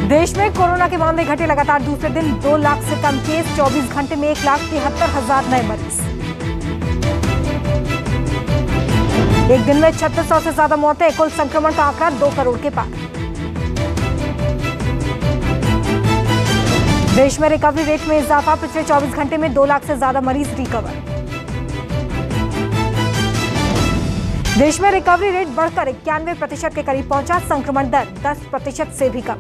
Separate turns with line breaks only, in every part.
देश में कोरोना के मामले घटे लगातार दूसरे दिन 2 लाख से कम केस, 24 घंटे में 1,73,000 नए मरीज। एक दिन में 3600 से ज्यादा मौतें, कुल संक्रमण का आंकड़ा 2 करोड़ के पार। देश में रिकवरी रेट में इजाफा, पिछले 24 घंटे में 2 लाख से ज्यादा मरीज रिकवर। देश में रिकवरी रेट बढ़कर 91% के करीब पहुंचा, संक्रमण दर 10% से भी कम।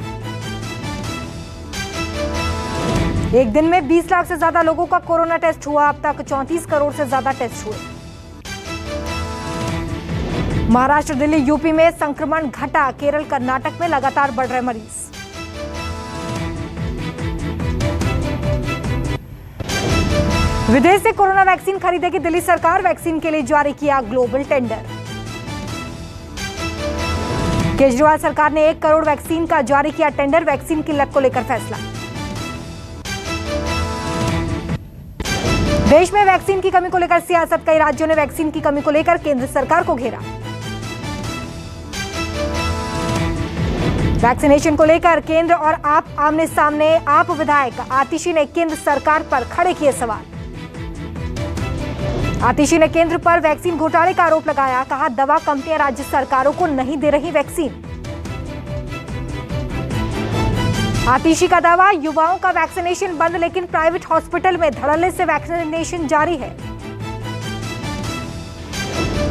एक दिन में 20 लाख से ज्यादा लोगों का कोरोना टेस्ट हुआ, अब तक 34 करोड़ से ज्यादा टेस्ट हुए। महाराष्ट्र, दिल्ली, यूपी में संक्रमण घटा, केरल, कर्नाटक में लगातार बढ़ रहे मरीज। विदेश से कोरोना वैक्सीन खरीदेगी दिल्ली सरकार, वैक्सीन के लिए जारी किया ग्लोबल टेंडर। केजरीवाल सरकार ने 1 करोड़ वैक्सीन का जारी किया टेंडर, वैक्सीन की लत को लेकर फैसला। देश में वैक्सीन की कमी को लेकर सियासत, कई राज्यों ने वैक्सीन की कमी को लेकर केंद्र सरकार को घेरा। वैक्सीनेशन को लेकर केंद्र और आप आमने सामने, आप विधायक आतिशी ने केंद्र सरकार पर खड़े किए सवाल। आतिशी ने केंद्र पर वैक्सीन घोटाले का आरोप लगाया, कहा दवा कंपनियां राज्य सरकारों को नहीं दे रही वैक्सीन। आतिशी का दावा, युवाओं का वैक्सीनेशन बंद, लेकिन प्राइवेट हॉस्पिटल में धड़ल्ले से वैक्सीनेशन जारी है।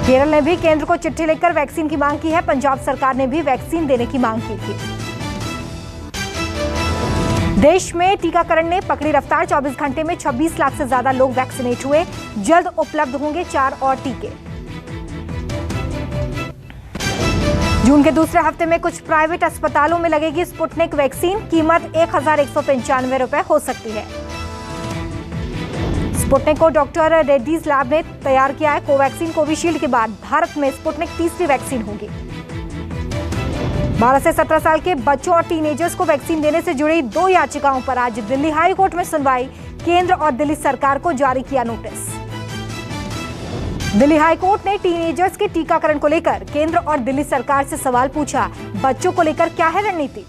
केरल ने भी केंद्र को चिट्ठी लिखकर वैक्सीन की मांग की है, पंजाब सरकार ने भी वैक्सीन देने की मांग की थी। देश में टीकाकरण ने पकड़ी रफ्तार, 24 घंटे में 26 लाख से ज्यादा लोग वैक्सीनेट हुए, जल्द उपलब्ध होंगे 4 और टीके। जून के दूसरे हफ्ते में कुछ प्राइवेट अस्पतालों में लगेगी स्पुतनिक वैक्सीन, कीमत 1,195 रुपए हो सकती है। स्पुतनिक को डॉक्टर रेड्डीज लैब ने तैयार किया है। कोवैक्सीन, कोविशील्ड के बाद भारत में स्पुतनिक तीसरी वैक्सीन होगी। 12 से 17 साल के बच्चों और टीनेजर्स को वैक्सीन देने से जुड़ी 2 याचिकाओं पर आज दिल्ली हाई कोर्ट में सुनवाई, केंद्र और दिल्ली सरकार को जारी किया नोटिस। दिल्ली हाई कोर्ट ने टीनेजर्स के टीकाकरण को लेकर केंद्र और दिल्ली सरकार से सवाल पूछा, बच्चों को लेकर क्या है रणनीति।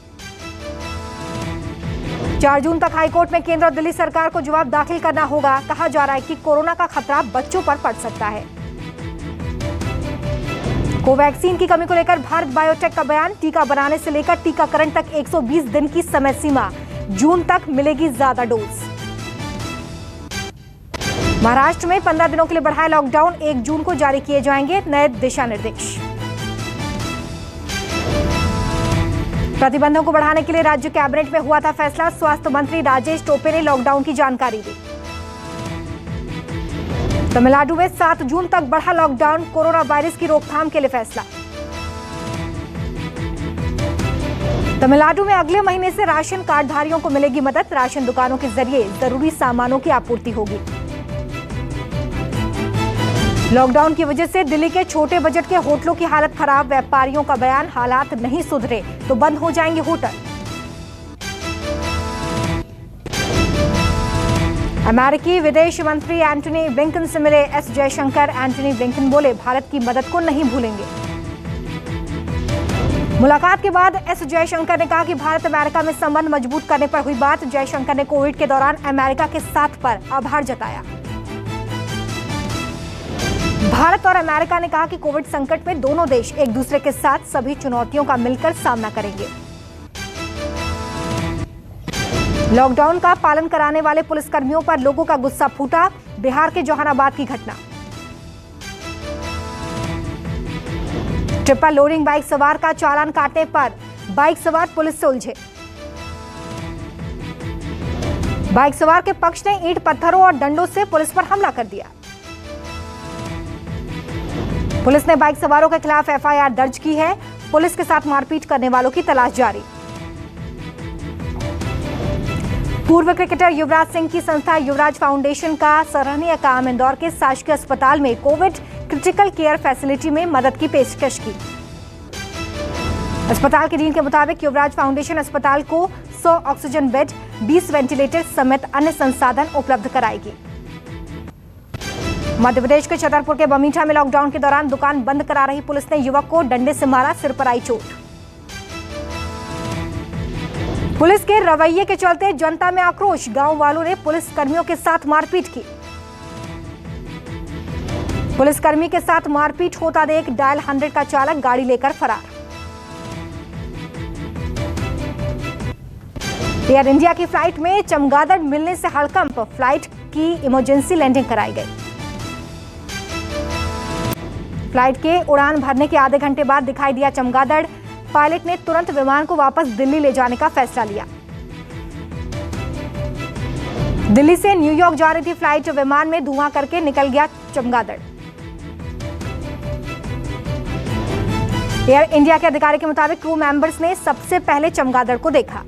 4 जून तक हाई कोर्ट में केंद्र और दिल्ली सरकार को जवाब दाखिल करना होगा। कहा जा रहा है कि कोरोना का खतरा बच्चों पर पड़ सकता है। कोवैक्सीन की कमी को लेकर भारत बायोटेक का बयान, टीका बनाने से लेकर टीकाकरण तक 120 दिन की समय सीमा, जून तक मिलेगी ज्यादा डोज। महाराष्ट्र में 15 दिनों के लिए बढ़ाया लॉकडाउन, 1 जून को जारी किए जाएंगे नए दिशा निर्देश। प्रतिबंधों को बढ़ाने के लिए राज्य कैबिनेट में हुआ था फैसला, स्वास्थ्य मंत्री राजेश टोपे ने लॉकडाउन की जानकारी दी। तमिलनाडु में 7 जून तक बढ़ा लॉकडाउन, कोरोना वायरस की रोकथाम के लिए फैसला। तमिलनाडु में अगले महीने से राशन कार्डधारियों को मिलेगी मदद, राशन दुकानों के जरिए जरूरी सामानों की आपूर्ति होगी। लॉकडाउन की वजह से दिल्ली के छोटे बजट के होटलों की हालत खराब, व्यापारियों का बयान, हालात नहीं सुधरे तो बंद हो जाएंगे होटल। अमेरिकी विदेश मंत्री एंटनी ब्लिंकन से मिले एस जयशंकर, एंटनी ब्लिंकन बोले भारत की मदद को नहीं भूलेंगे। मुलाकात के बाद एस जयशंकर ने कहा कि भारत अमेरिका में संबंध मजबूत करने पर हुई बात। जयशंकर ने कोविड के दौरान अमेरिका के साथ पर आभार जताया। भारत और अमेरिका ने कहा कि कोविड संकट में दोनों देश एक दूसरे के साथ सभी चुनौतियों का मिलकर सामना करेंगे। लॉकडाउन का पालन कराने वाले पुलिसकर्मियों पर लोगों का गुस्सा फूटा, बिहार के जहानाबाद की घटना। ट्रिपल लोडिंग बाइक सवार का चालान काटने पर बाइक सवार पुलिस से उलझे। बाइक सवार के पक्ष ने ईंट, पत्थरों और डंडों से पुलिस पर हमला कर दिया। पुलिस ने बाइक सवारों के खिलाफ एफआईआर दर्ज की है। पुलिस के साथ मारपीट करने वालों की तलाश जारी। पूर्व क्रिकेटर युवराज सिंह की संस्था युवराज फाउंडेशन का सराहनीय काम, इंदौर के शासकीय अस्पताल में कोविड क्रिटिकल केयर फैसिलिटी में मदद की पेशकश की। अस्पताल के डीन के मुताबिक युवराज फाउंडेशन अस्पताल को 100 ऑक्सीजन बेड, 20 वेंटिलेटर समेत अन्य संसाधन उपलब्ध कराएगी। मध्य प्रदेश के छतरपुर के बमीठा में लॉकडाउन के दौरान दुकान बंद करा रही पुलिस ने युवक को डंडे से मारा, सिर पर आई चोट। पुलिस के रवैये के चलते जनता में आक्रोश, गांव वालों ने पुलिस कर्मियों के साथ मारपीट की। पुलिसकर्मी के साथ मारपीट होता देख डायल 100 का चालक गाड़ी लेकर फरार। एयर इंडिया की फ्लाइट में चमगादड़ मिलने से हड़कंप, फ्लाइट की इमरजेंसी लैंडिंग कराई गई। फ्लाइट के उड़ान भरने के आधे घंटे बाद दिखाई दिया चमगादड़। पायलट ने तुरंत विमान को वापस दिल्ली ले जाने का फैसला लिया। दिल्ली से न्यूयॉर्क जा रही थी फ्लाइट, विमान में धुआं करके निकल गया चमगादड़। एयर इंडिया के अधिकारी के मुताबिक क्रू मेंबर्स ने सबसे पहले चमगादड़ को देखा।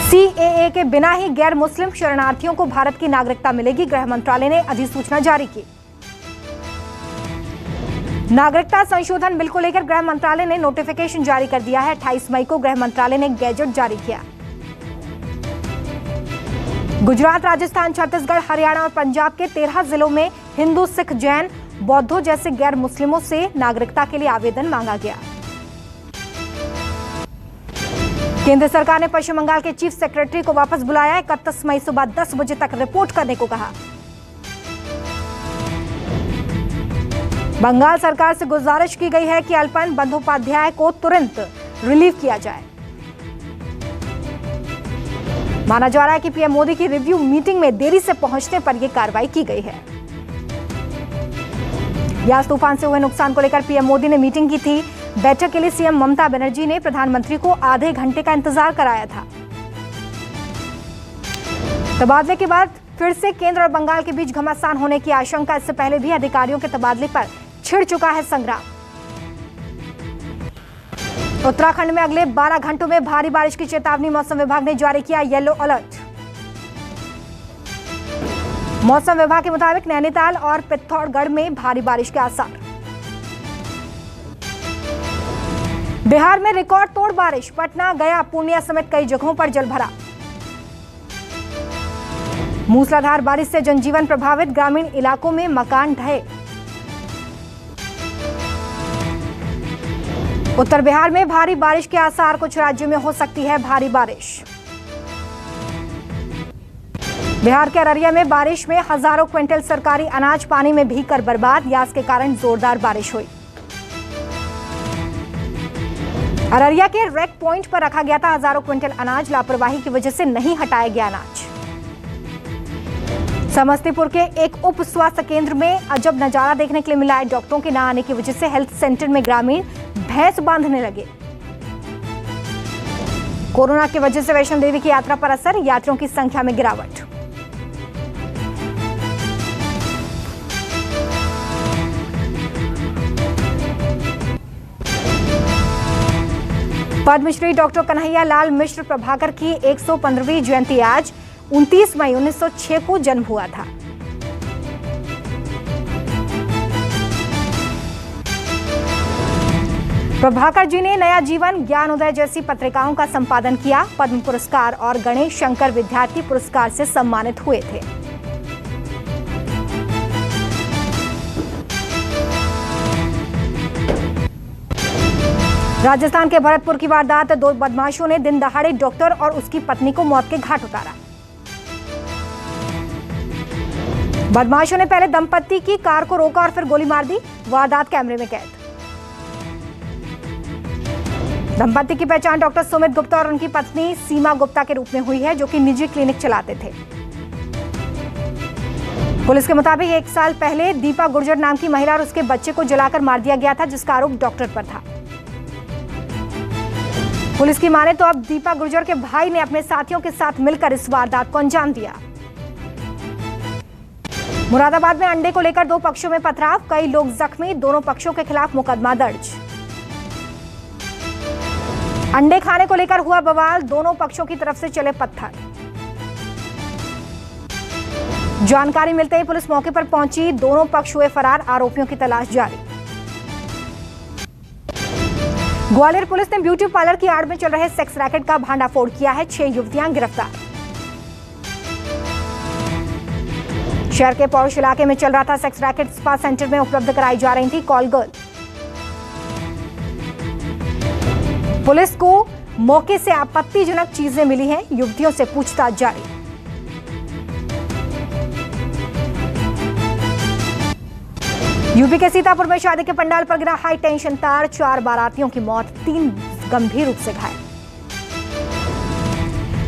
सीएए के बिना ही गैर मुस्लिम शरणार्थियों को भारत की नागरिकता मिलेगी, गृह मंत्रालय ने अधिसूचना जारी की। नागरिकता संशोधन बिल को लेकर गृह मंत्रालय ने नोटिफिकेशन जारी कर दिया है। 28 मई को गृह मंत्रालय ने गैजेट जारी किया। गुजरात, राजस्थान, छत्तीसगढ़, हरियाणा और पंजाब के 13 जिलों में हिंदू, सिख, जैन, बौद्धों जैसे गैर मुस्लिमों से नागरिकता के लिए आवेदन मांगा गया। केंद्र सरकार ने पश्चिम बंगाल के चीफ सेक्रेटरी को वापस बुलाया। 31 मई सुबह 10 बजे तक रिपोर्ट करने को कहा। बंगाल सरकार से गुजारिश की गई है कि अल्पन बंदोपाध्याय को तुरंत रिलीव किया जाए। माना जा रहा है कि पीएम मोदी की रिव्यू मीटिंग में देरी से पहुंचने पर यह कार्रवाई की गई है। यास तूफान से हुए नुकसान को लेकर पीएम मोदी ने मीटिंग की थी। बैठक के लिए सीएम ममता बनर्जी ने प्रधानमंत्री को आधे घंटे का इंतजार कराया था। तबादले के बाद फिर से केंद्र और बंगाल के बीच घमासान होने की आशंका। इससे पहले भी अधिकारियों के तबादले पर छिड़ चुका है संग्राम। उत्तराखंड में अगले 12 घंटों में भारी बारिश की चेतावनी मौसम विभाग ने जारी किया येलो अलर्ट। मौसम विभाग के मुताबिक नैनीताल और पिथौरागढ़ में भारी बारिश के आसार। बिहार में रिकॉर्ड तोड़ बारिश, पटना, गया, पूर्णिया समेत कई जगहों पर जलभरा। मूसलाधार बारिश से जनजीवन प्रभावित, ग्रामीण इलाकों में मकान ढहे। उत्तर बिहार में भारी बारिश के आसार, कुछ राज्यों में हो सकती है भारी बारिश। बिहार के अररिया में बारिश में हजारों क्विंटल सरकारी अनाज पानी में भीगकर बर्बाद, यास के कारण जोरदार बारिश हुई। अररिया के रेक पॉइंट पर रखा गया था हजारों क्विंटल अनाज, लापरवाही की वजह से नहीं हटाया गया अनाज। समस्तीपुर के एक उप स्वास्थ्य केंद्र में अजब नजारा देखने के लिए मिला है। डॉक्टरों के न आने की वजह से हेल्थ सेंटर में ग्रामीण भैंस बांधने लगे। कोरोना की वजह से वैष्णो देवी की यात्रा पर असर, यात्रियों की संख्या में गिरावट। पद्मश्री डॉक्टर कन्हैया लाल मिश्र प्रभाकर की 115वीं जयंती आज 29 मई 1906 को जन्म हुआ था। प्रभाकर जी ने नया जीवन, ज्ञानोदय जैसी पत्रिकाओं का संपादन किया। पद्म पुरस्कार और गणेश शंकर विद्यार्थी पुरस्कार से सम्मानित हुए थे। राजस्थान के भरतपुर की वारदात, 2 बदमाशों ने दिन दहाड़े डॉक्टर और उसकी पत्नी को मौत के घाट उतारा। बदमाशों ने पहले दंपत्ति की कार को रोका और फिर गोली मार दी, वारदात कैमरे में कैद। दंपत्ति की पहचान डॉक्टर सुमित गुप्ता और उनकी पत्नी सीमा गुप्ता के रूप में हुई है, जो कि निजी क्लिनिक चलाते थे। पुलिस के मुताबिक 1 साल पहले दीपा गुर्जर नाम की महिला और उसके बच्चे को जलाकर मार दिया गया था, जिसका आरोप डॉक्टर पर था। पुलिस की माने तो अब दीपा गुर्जर के भाई ने अपने साथियों के साथ मिलकर इस वारदात को अंजाम दिया। मुरादाबाद में अंडे को लेकर 2 पक्षों में पथराव, कई लोग जख्मी, दोनों पक्षों के खिलाफ मुकदमा दर्ज। अंडे खाने को लेकर हुआ बवाल, दोनों पक्षों की तरफ से चले पत्थर। जानकारी मिलते ही पुलिस मौके पर पहुंची, दोनों पक्ष हुए फरार, आरोपियों की तलाश जारी। ग्वालियर पुलिस ने ब्यूटी पार्लर की आड़ में चल रहे सेक्स रैकेट का भांडाफोड़ किया है, 6 युवतियां गिरफ्तार। शहर के पौष इलाके में चल रहा था सेक्स रैकेट, स्पा सेंटर में उपलब्ध कराई जा रही थी कॉल गर्ल। पुलिस को मौके से आपत्तिजनक चीजें मिली हैं, युवतियों से पूछताछ जारी। यूपी के सीतापुर में शादी के पंडाल पर गिरा हाई टेंशन तार, 4 बारातियों की मौत, 3 गंभीर रूप से घायल।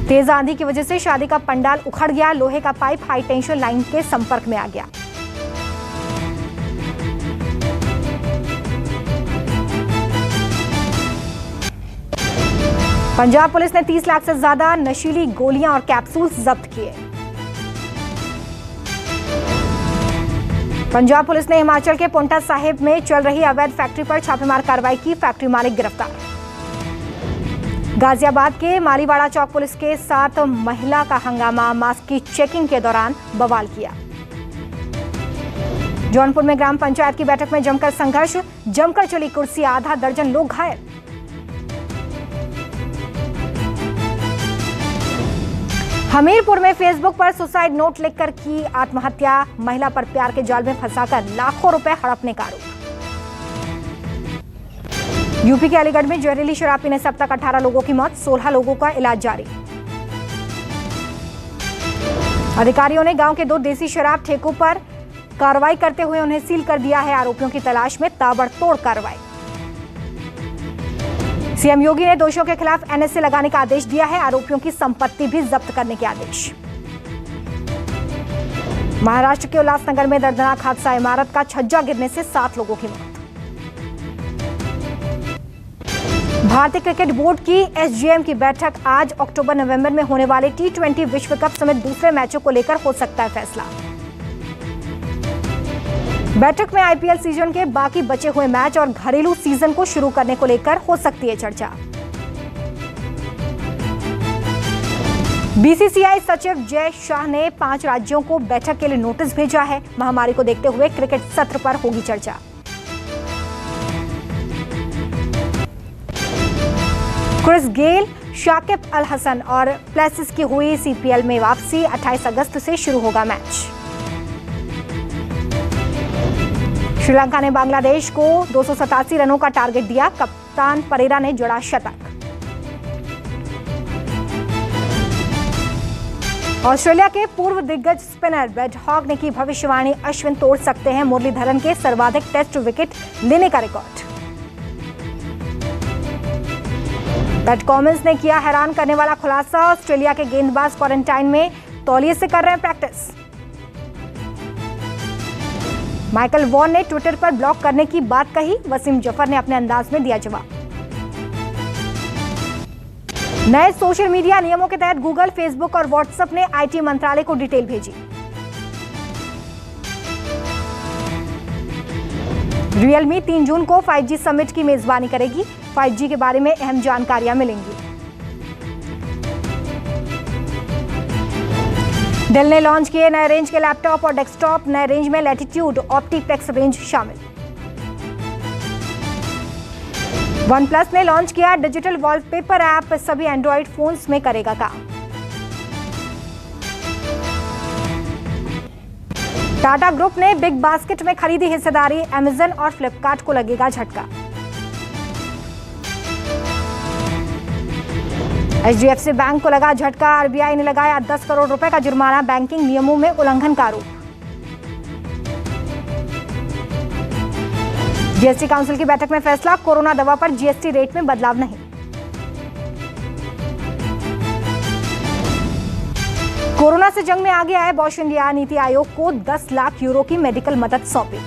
तेज आंधी की वजह से शादी का पंडाल उखड़ गया, लोहे का पाइप हाई टेंशन लाइन के संपर्क में आ गया। पंजाब पुलिस ने 30 लाख से ज्यादा नशीली गोलियां और कैप्सूल्स जब्त किए। पंजाब पुलिस ने हिमाचल के पोंटा साहिब में चल रही अवैध फैक्ट्री पर छापेमार कार्रवाई की, फैक्ट्री मालिक गिरफ्तार। गाजियाबाद के मालीवाड़ा चौक पुलिस के साथ महिला का हंगामा, मास्क की चेकिंग के दौरान बवाल किया। जौनपुर में ग्राम पंचायत की बैठक में जमकर संघर्ष, जमकर चली कुर्सी, आधा दर्जन लोग घायल। हमीरपुर में फेसबुक पर सुसाइड नोट लिखकर की आत्महत्या, महिला पर प्यार के जाल में फंसाकर लाखों रुपए हड़पने का आरोप। यूपी के अलीगढ़ में जहरीली शराब पीने से अब तक 18 लोगों की मौत, 16 लोगों का इलाज जारी। अधिकारियों ने गांव के 2 देसी शराब ठेकों पर कार्रवाई करते हुए उन्हें सील कर दिया है, आरोपियों की तलाश में ताबड़तोड़ कार्रवाई। सीएम योगी ने दोषियों के खिलाफ एनएसए लगाने का आदेश दिया है, आरोपियों की संपत्ति भी जब्त करने के आदेश। महाराष्ट्र के उल्लासनगर में दर्दनाक हादसा, इमारत का छज्जा गिरने से 7 लोगों की मौत। भारतीय क्रिकेट बोर्ड की एसजीएम की बैठक आज अक्टूबर-नवंबर में होने वाले T20 विश्व कप समेत दूसरे मैचों को लेकर हो सकता है फैसला। बैठक में आईपीएल सीजन के बाकी बचे हुए मैच और घरेलू सीजन को शुरू करने को लेकर हो सकती है चर्चा। बीसीसीआई सचिव जय शाह ने 5 राज्यों को बैठक के लिए नोटिस भेजा है, महामारी को देखते हुए क्रिकेट सत्र पर होगी चर्चा। क्रिस गेल, शाकिब अल हसन और प्लेसिस की हुई सीपीएल में वापसी, 28 अगस्त से शुरू होगा मैच। श्रीलंका ने बांग्लादेश को 287 रनों का टारगेट दिया, कप्तान परेरा ने जड़ा शतक। ऑस्ट्रेलिया के पूर्व दिग्गज स्पिनर ब्रेट हॉग ने की भविष्यवाणी, अश्विन तोड़ सकते हैं मुरलीधरन के सर्वाधिक टेस्ट विकेट लेने का रिकॉर्ड। पैट कमिंस ने किया हैरान करने वाला खुलासा, ऑस्ट्रेलिया के गेंदबाज क्वारंटाइन में तौलिए से कर रहे हैं प्रैक्टिस। माइकल वॉन ने ट्विटर पर ब्लॉक करने की बात कही, वसीम जफर ने अपने अंदाज में दिया जवाब। नए सोशल मीडिया नियमों के तहत गूगल, फेसबुक और व्हाट्सएप ने आईटी मंत्रालय को डिटेल भेजी। रियलमी 3 जून को 5G समिट की मेजबानी करेगी, 5G के बारे में अहम जानकारियां मिलेंगी। डेल ने लॉन्च किए नए रेंज के लैपटॉप और डेस्कटॉप, नए रेंज में लैटिट्यूड ऑप्टीप्लेक्स रेंज शामिल। OnePlus ने लॉन्च किया डिजिटल वॉलपेपर ऐप, सभी एंड्रॉइड फोन्स में करेगा काम। टाटा ग्रुप ने बिग बास्केट में खरीदी हिस्सेदारी, अमेजन और फ्लिपकार्ट को लगेगा झटका। एचडीएफसी बैंक को लगा झटका, आरबीआई ने लगाया 10 करोड़ रुपए का जुर्माना, बैंकिंग नियमों में उल्लंघन का आरोप। जीएसटी काउंसिल की बैठक में फैसला, कोरोना दवा पर जीएसटी रेट में बदलाव नहीं। कोरोना से जंग में आगे आए बॉश इंडिया, नीति आयोग को 10 लाख यूरो की मेडिकल मदद सौंपी।